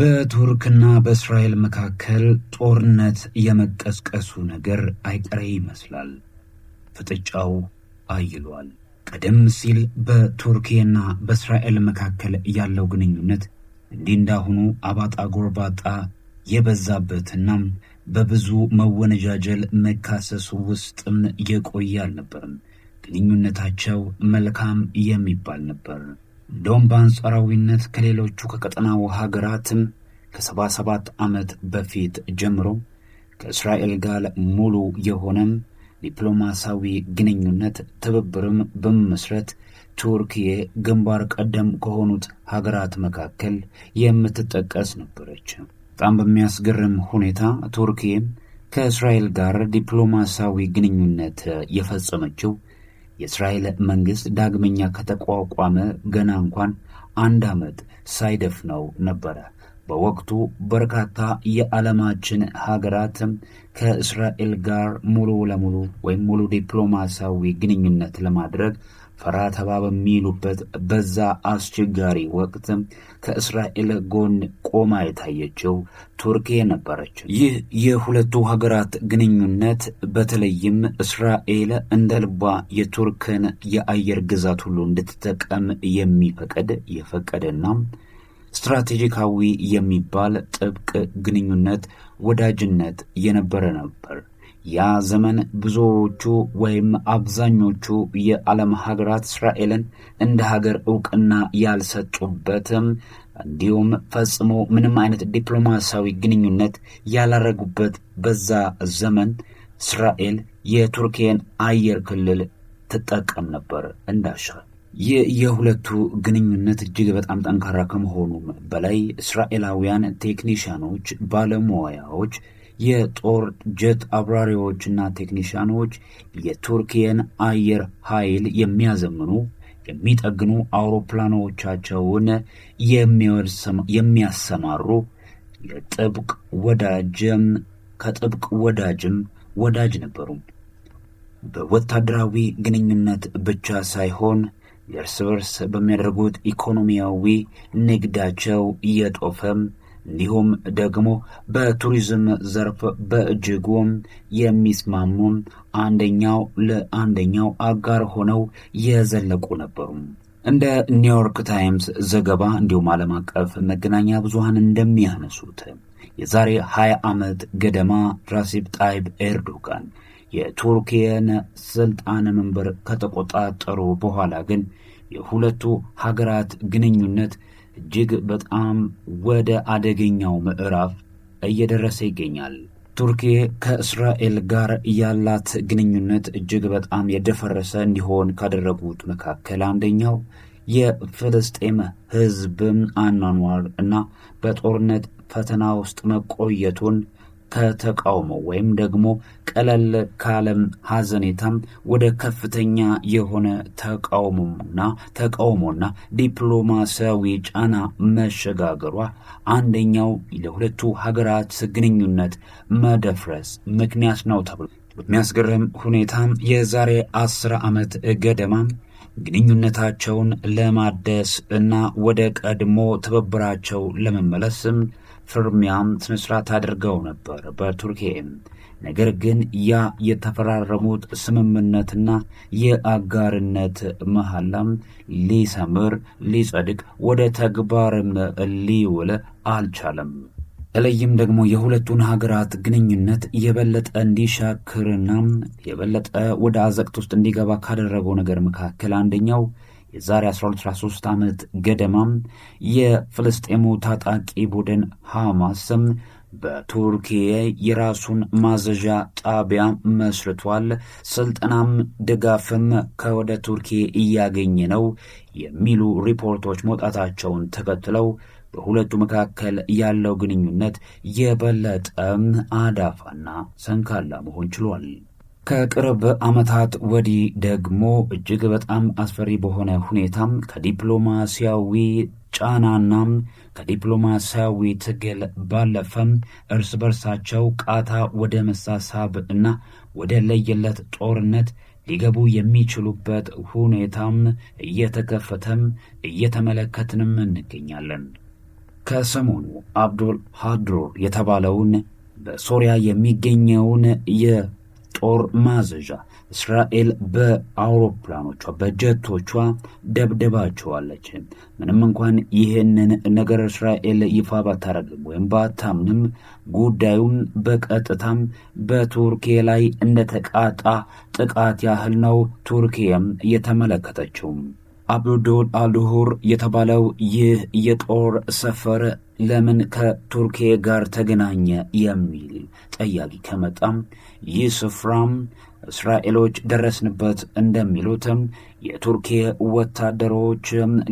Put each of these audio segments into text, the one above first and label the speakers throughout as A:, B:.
A: በቱርክና በእስራኤል መካከል ጦርነት የመቀስቀሱ ነገር አይቀሬ ይመስላል። ፍጥጫው አይሏል። ቀደም ሲል በቱርክና በእስራኤል መካከል ያለው ግንኙነት እንዲህ እንዳሁኑ አባጣ ጎርባጣ የበዛበትና በብዙ መወነጃጀል መካሰሱ ውስጥም የቆየ አልነበርም። ግንኙነታቸው መልካም የሚባል ነበር። እንደውም በአንጻራዊነት ከሌሎቹ ከቀጠናው ሀገራትም ከ77 ዓመት በፊት ጀምሮ ከእስራኤል ጋር ሙሉ የሆነም ዲፕሎማሲያዊ ግንኙነት ትብብርም በመመስረት ቱርክዬ ግንባር ቀደም ከሆኑት ሀገራት መካከል የምትጠቀስ ነበረች። በጣም በሚያስገርም ሁኔታ ቱርክዬ ከእስራኤል ጋር ዲፕሎማሲያዊ ግንኙነት የፈጸመችው የእስራኤል መንግስት ዳግመኛ ከተቋቋመ ገና እንኳን 1 ዓመት ሳይደፍነው ነበረ። በወቅቱ በርካታ የዓለማችን ሀገራት ከእስራኤል ጋር ሙሉ ለሙሉ ወይም ሙሉ ዲፕሎማሲያዊ ግንኙነት ለማድረግ ፈራ ተባ በሚሉበት በዛ አስቸጋሪ ወቅት ከእስራኤል ጎን ቆማ የታየችው ቱርክ ነበረች። ይህ የሁለቱ ሀገራት ግንኙነት በተለይም እስራኤል እንደ ልቧ የቱርክን የአየር ግዛት ሁሉ እንድትጠቀም የፈቀደና ስትራቴጂካዊ የሚባል ጥብቅ ግንኙነት ወዳጅነት የነበረ ነበር። ያ ዘመን ብዙዎቹ ወይም አብዛኞቹ የዓለም ሀገራት እስራኤልን እንደ ሀገር ዕውቅና ያልሰጡበትም እንዲሁም ፈጽሞ ምንም አይነት ዲፕሎማሲያዊ ግንኙነት ያላረጉበት በዛ ዘመን እስራኤል የቱርክን አየር ክልል ትጠቀም ነበር እንዳሻል። የሁለቱ ግንኙነት እጅግ በጣም ጠንካራ ከመሆኑ በላይ እስራኤላውያን ቴክኒሻኖች፣ ባለሙያዎች፣ የጦር ጀት አብራሪዎችና ቴክኒሻኖች የቱርክን አየር ኃይል የሚያዘምኑ የሚጠግኑ አውሮፕላኖቻቸውን የሚያሰማሩ የጥብቅ ወዳጅም ከጥብቅ ወዳጅም ወዳጅ ነበሩ። በወታደራዊ ግንኙነት ብቻ ሳይሆን የእርስ በርስ በሚያደርጉት ኢኮኖሚያዊ ንግዳቸው እየጦፈም እንዲሁም ደግሞ በቱሪዝም ዘርፍ በእጅጉም የሚስማሙ አንደኛው ለአንደኛው አጋር ሆነው የዘለቁ ነበሩ። እንደ ኒውዮርክ ታይምስ ዘገባ እንዲሁም ዓለም አቀፍ መገናኛ ብዙሃን እንደሚያነሱት የዛሬ 20 ዓመት ገደማ ራሲብ ጣይብ ኤርዶጋን የቱርክን ስልጣን መንበር ከተቆጣጠሩ በኋላ ግን የሁለቱ ሀገራት ግንኙነት እጅግ በጣም ወደ አደገኛው ምዕራፍ እየደረሰ ይገኛል። ቱርክዬ ከእስራኤል ጋር ያላት ግንኙነት እጅግ በጣም የደፈረሰ እንዲሆን ካደረጉት መካከል አንደኛው የፍልስጤም ሕዝብን አኗኗር እና በጦርነት ፈተና ውስጥ መቆየቱን ከተቃውሞ ወይም ደግሞ ቀለል ካለም ሐዘኔታም ወደ ከፍተኛ የሆነ ተቃውሞና ዲፕሎማሲያዊ ጫና መሸጋገሯ አንደኛው ለሁለቱ ሀገራት ግንኙነት መደፍረስ ምክንያት ነው ተብሎ በሚያስገርም ሁኔታ የዛሬ 10 ዓመት ገደማ ግንኙነታቸውን ለማደስ እና ወደ ቀድሞ ትብብራቸው ለመመለስም ፍርሚያም ስነስርዓት አድርገው ነበር በቱርኪዬ። ነገር ግን ያ የተፈራረሙት ስምምነትና የአጋርነት መሐላም ሊሰምር ሊጸድቅ ወደ ተግባርም ሊውል አልቻለም። በተለይም ደግሞ የሁለቱን ሀገራት ግንኙነት የበለጠ እንዲሻክርና የበለጠ ወደ አዘቅት ውስጥ እንዲገባ ካደረገው ነገር መካከል አንደኛው የዛሬ 13 ዓመት ገደማም የፍልስጤሙ ታጣቂ ቡድን ሐማስም በቱርክዬ የራሱን ማዘዣ ጣቢያ መስርቷል፣ ስልጠናም ድጋፍም ከወደ ቱርክዬ እያገኘ ነው የሚሉ ሪፖርቶች መውጣታቸውን ተከትለው በሁለቱ መካከል ያለው ግንኙነት የበለጠ አዳፋና ሰንካላ መሆን ችሏል። ከቅርብ ዓመታት ወዲህ ደግሞ እጅግ በጣም አስፈሪ በሆነ ሁኔታም ከዲፕሎማሲያዊ ጫናና ከዲፕሎማሲያዊ ትግል ባለፈም እርስ በርሳቸው ቃታ ወደ መሳሳብ እና ወደ ለየለት ጦርነት ሊገቡ የሚችሉበት ሁኔታም እየተከፈተም እየተመለከትንም እንገኛለን። ከሰሞኑ አብዱል ሃድሮር የተባለውን በሶሪያ የሚገኘውን የጦር ማዘዣ እስራኤል በአውሮፕላኖቿ በጀቶቿ ደብድባቸዋለች። ምንም እንኳን ይህንን ነገር እስራኤል ይፋ ባታደርግም ወይም ባታምንም ጉዳዩን በቀጥታም በቱርኪ ላይ እንደተቃጣ ጥቃት ያህል ነው ቱርኪም የተመለከተችው። አብዱል ሃድሮር የተባለው ይህ የጦር ሰፈር ለምን ከቱርኪ ጋር ተገናኘ የሚል ጠያቂ ከመጣም ይህ ስፍራም እስራኤሎች ደረስንበት እንደሚሉትም የቱርኪ ወታደሮች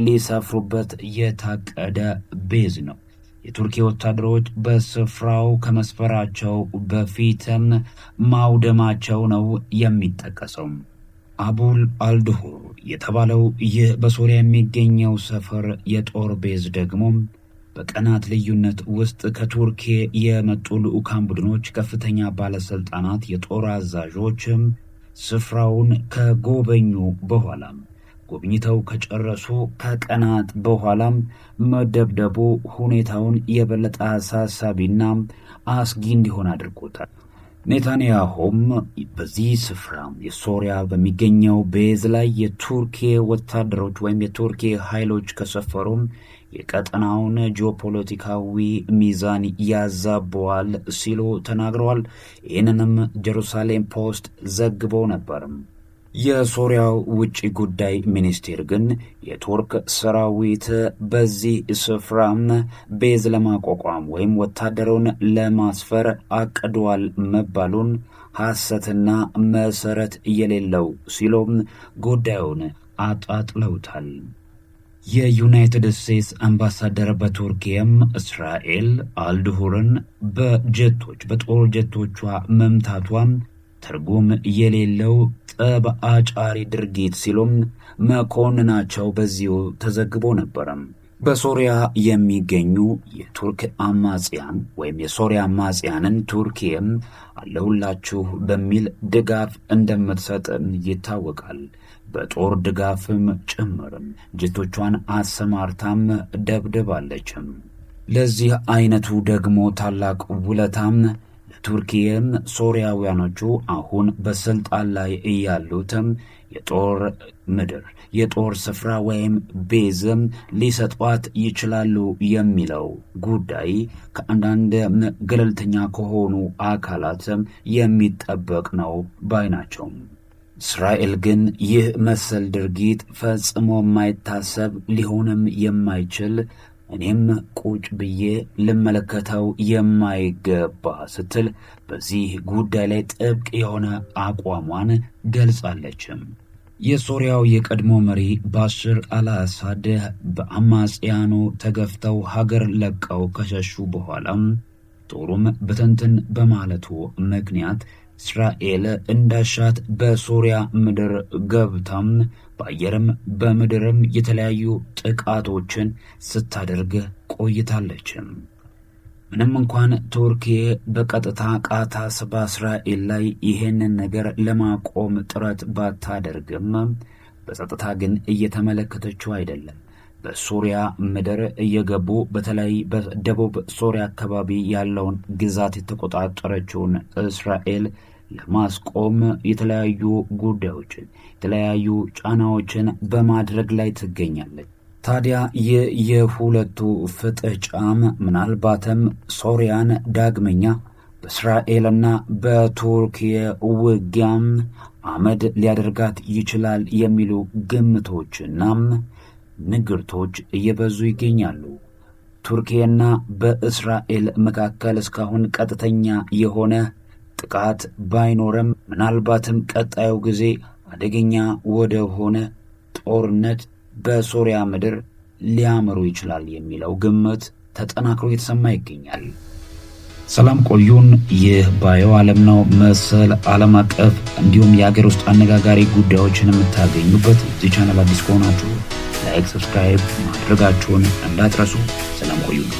A: ሊሰፍሩበት የታቀደ ቤዝ ነው። የቱርኪ ወታደሮች በስፍራው ከመስፈራቸው በፊትም ማውደማቸው ነው የሚጠቀሰው። አቡል ሃድሮር የተባለው ይህ በሶሪያ የሚገኘው ሰፈር የጦር ቤዝ ደግሞ በቀናት ልዩነት ውስጥ ከቱርኪ የመጡ ልዑካን ቡድኖች ከፍተኛ ባለስልጣናት የጦር አዛዦች ስፍራውን ከጎበኙ በኋላም ጎብኝተው ከጨረሱ ከቀናት በኋላም መደብደቡ ሁኔታውን የበለጠ አሳሳቢና አስጊ እንዲሆን አድርጎታል። ኔታንያሁም በዚህ ስፍራ የሶሪያ በሚገኘው ቤዝ ላይ የቱርኪ ወታደሮች ወይም የቱርኪ ኃይሎች ከሰፈሩም የቀጠናውን ጂኦፖለቲካዊ ሚዛን ያዛበዋል ሲሉ ተናግረዋል። ይህንንም ጀሩሳሌም ፖስት ዘግቦ ነበር። የሶሪያው ውጭ ጉዳይ ሚኒስቴር ግን የቱርክ ሰራዊት በዚህ ስፍራ ቤዝ ለማቋቋም ወይም ወታደሩን ለማስፈር አቅዷል መባሉን ሐሰትና መሰረት የሌለው ሲሎም ጉዳዩን አጣጥለውታል። የዩናይትድ ስቴትስ አምባሳደር በቱርኪም እስራኤል ሃድሮርን በጦር ጀቶቿ መምታቷን ትርጉም የሌለው ጠብ አጫሪ ድርጊት ሲሉም መኮንናቸው በዚሁ ተዘግቦ ነበረ። በሶሪያ የሚገኙ የቱርክ አማጽያን ወይም የሶሪያ አማጽያንን ቱርኪም አለሁላችሁ በሚል ድጋፍ እንደምትሰጥ ይታወቃል። በጦር ድጋፍም ጭምርም ጀቶቿን አሰማርታም ደብድባለችም። ለዚህ አይነቱ ደግሞ ታላቅ ውለታም ቱርኪም ሶሪያውያኖቹ አሁን በስልጣን ላይ እያሉትም የጦር ስፍራ ወይም ቤዝም ሊሰጧት ይችላሉ የሚለው ጉዳይ ከአንዳንድ ገለልተኛ ከሆኑ አካላትም የሚጠበቅ ነው ባይ ናቸው። እስራኤል ግን ይህ መሰል ድርጊት ፈጽሞ የማይታሰብ ሊሆንም የማይችል እኔም ቁጭ ብዬ ልመለከተው የማይገባ ስትል በዚህ ጉዳይ ላይ ጥብቅ የሆነ አቋሟን ገልጻለችም። የሶሪያው የቀድሞ መሪ ባሽር አልአሳድ በአማጽያኑ ተገፍተው ሀገር ለቀው ከሸሹ በኋላም ጦሩም በተንትን በማለቱ ምክንያት እስራኤል እንዳሻት በሶሪያ ምድር ገብታም በአየርም በምድርም የተለያዩ ጥቃቶችን ስታደርግ ቆይታለች። ምንም እንኳን ቱርኪ በቀጥታ ቃታስ በእስራኤል ላይ ይህንን ነገር ለማቆም ጥረት ባታደርግም በጸጥታ ግን እየተመለከተችው አይደለም። በሶሪያ ምድር እየገቡ በተለይ በደቡብ ሶሪያ አካባቢ ያለውን ግዛት የተቆጣጠረችውን እስራኤል ለማስቆም የተለያዩ ጉዳዮችን የተለያዩ ጫናዎችን በማድረግ ላይ ትገኛለች። ታዲያ የሁለቱ ፍጥጫም ምናልባትም ሶሪያን ዳግመኛ በእስራኤልና በቱርክ ውጊያም አመድ ሊያደርጋት ይችላል የሚሉ ግምቶችና ንግርቶች እየበዙ ይገኛሉ። ቱርኪና በእስራኤል መካከል እስካሁን ቀጥተኛ የሆነ ጥቃት ባይኖርም ምናልባትም ቀጣዩ ጊዜ አደገኛ ወደ ሆነ ጦርነት በሶሪያ ምድር ሊያመሩ ይችላል የሚለው ግምት ተጠናክሮ የተሰማ ይገኛል። ሰላም ቆዩን። ይህ ባዮ ዓለም ነው። መሰል ዓለም አቀፍ እንዲሁም የሀገር ውስጥ አነጋጋሪ ጉዳዮችን የምታገኙበት እዚህ ቻናል አዲስ ከሆናችሁ ላይክ፣ ሰብስክራይብ ማድረጋችሁን እንዳትረሱ። ሰላም ቆዩን።